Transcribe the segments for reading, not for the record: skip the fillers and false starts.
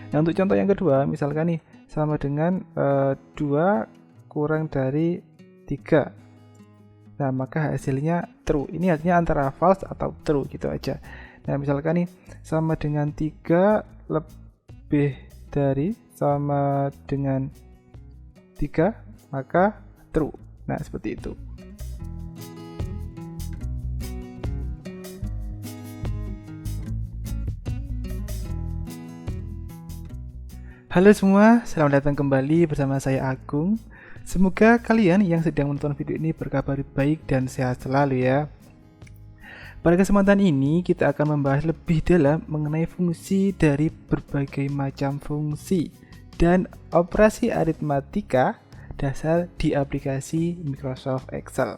Nah, untuk contoh yang kedua, misalkan nih sama dengan 2 kurang dari 3. Nah, maka hasilnya true. Ini artinya antara false atau true gitu aja. Nah, misalkan nih sama dengan 3 lebih dari sama dengan 3, maka true. Nah, seperti itu. Halo semua, selamat datang kembali bersama saya Agung. Semoga kalian yang sedang menonton video ini berkabar baik dan sehat selalu ya. Pada kesempatan ini kita akan membahas lebih dalam mengenai fungsi dari berbagai macam fungsi dan operasi aritmatika dasar di aplikasi Microsoft Excel.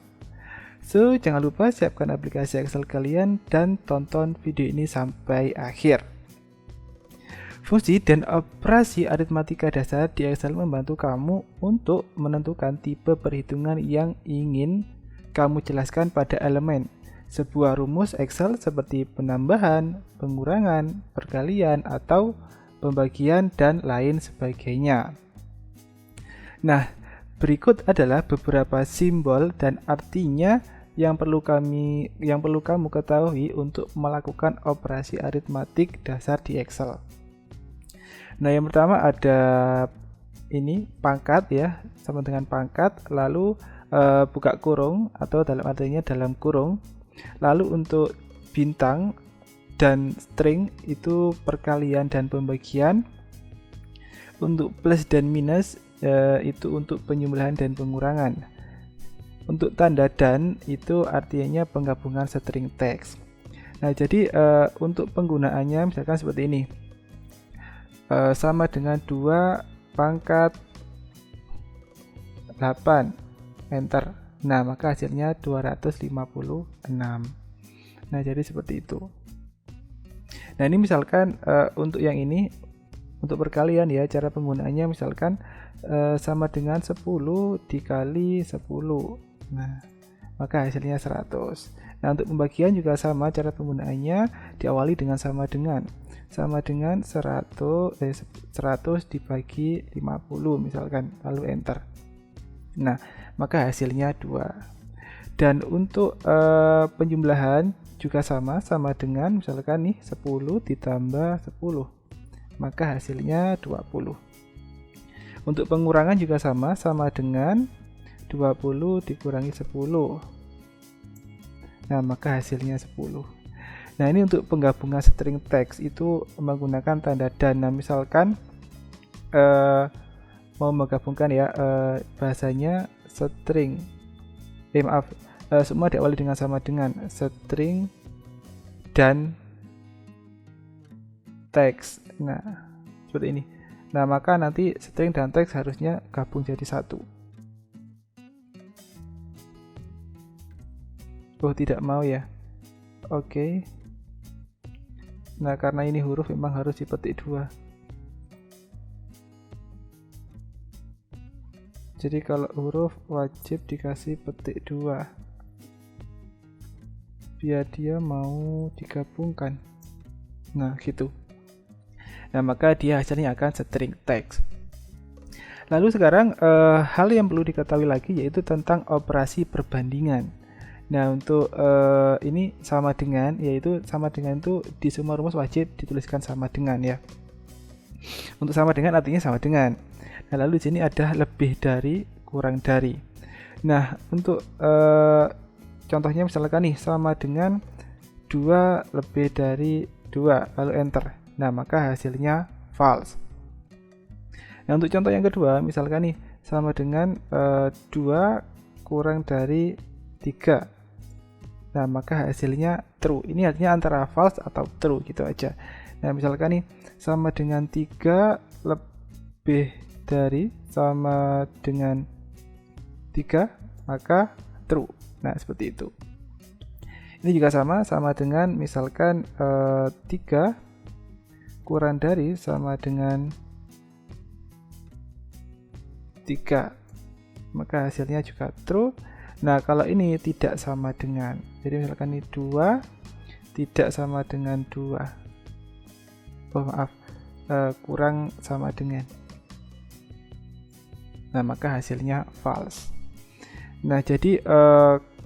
So, jangan lupa siapkan aplikasi Excel kalian dan tonton video ini sampai akhir. Fungsi dan operasi aritmatika dasar di Excel membantu kamu untuk menentukan tipe perhitungan yang ingin kamu jelaskan pada elemen sebuah rumus Excel seperti penambahan, pengurangan, perkalian, atau pembagian, dan lain sebagainya. Nah, berikut adalah beberapa simbol dan artinya yang perlu kamu ketahui untuk melakukan operasi aritmatik dasar di Excel. Nah, yang pertama ada ini pangkat ya, sama dengan pangkat, lalu buka kurung atau dalam artinya dalam kurung. Lalu untuk bintang dan string itu perkalian dan pembagian. Untuk plus dan minus itu untuk penjumlahan dan pengurangan. Untuk tanda dan itu artinya penggabungan string teks. Nah, jadi untuk penggunaannya misalkan seperti ini. Sama dengan 2 pangkat 8 enter. Nah, maka hasilnya 256. Nah, jadi seperti itu. Nah, ini misalkan untuk yang ini untuk perkalian ya, cara penggunaannya misalkan sama dengan 10 dikali 10. Nah, maka hasilnya 100. Nah, untuk pembagian juga sama, cara penggunaannya diawali dengan sama dengan 100 dibagi 50 misalkan, lalu enter. Nah, maka hasilnya 2. Dan untuk penjumlahan juga sama dengan misalkan nih 10 ditambah 10, maka hasilnya 20. Untuk pengurangan juga sama dengan 20 dikurangi 10. Nah, maka hasilnya 10. Nah, ini untuk penggabungan string teks itu menggunakan tanda dan. Nah, misalkan mau menggabungkan ya bahasanya string. Semua diawali dengan sama dengan string dan teks. Nah, seperti ini. Nah, maka nanti string dan teks harusnya gabung jadi satu. Oh, tidak mau ya. Oke. Nah, karena ini huruf memang harus dipetik 2. Jadi kalau huruf wajib dikasih petik 2 biar dia mau digabungkan. Nah, gitu. Nah, maka dia hasilnya akan string text. Lalu sekarang hal yang perlu diketahui lagi yaitu tentang operasi perbandingan. Nah, untuk ini sama dengan, yaitu sama dengan itu di semua rumus wajib dituliskan sama dengan ya. Untuk sama dengan artinya sama dengan. Nah, lalu di sini ada lebih dari, kurang dari. Nah, untuk contohnya misalkan nih sama dengan 2 lebih dari 2, lalu enter. Nah, maka hasilnya false. Nah, untuk contoh yang kedua misalkan nih sama dengan 2 kurang dari 3. Nah, maka hasilnya true. Ini artinya antara false atau true gitu aja. Nah, misalkan nih sama dengan 3 lebih dari sama dengan 3, maka true. Nah, seperti itu. Ini juga sama dengan misalkan 3 kurang dari sama dengan 3, maka hasilnya juga true. Nah, kalau ini tidak sama dengan, jadi misalkan ini 2 tidak sama dengan 2. Oh, maaf. kurang sama dengan. Nah, maka hasilnya false. Nah, jadi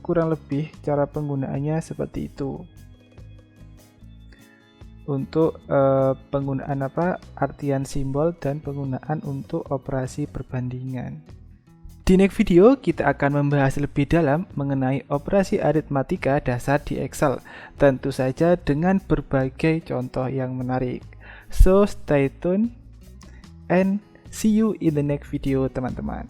kurang lebih cara penggunaannya seperti itu. Untuk penggunaan artian simbol dan penggunaan untuk operasi perbandingan. Di next video kita akan membahas lebih dalam mengenai operasi aritmatika dasar di Excel, tentu saja dengan berbagai contoh yang menarik. So stay tuned and see you in the next video teman-teman.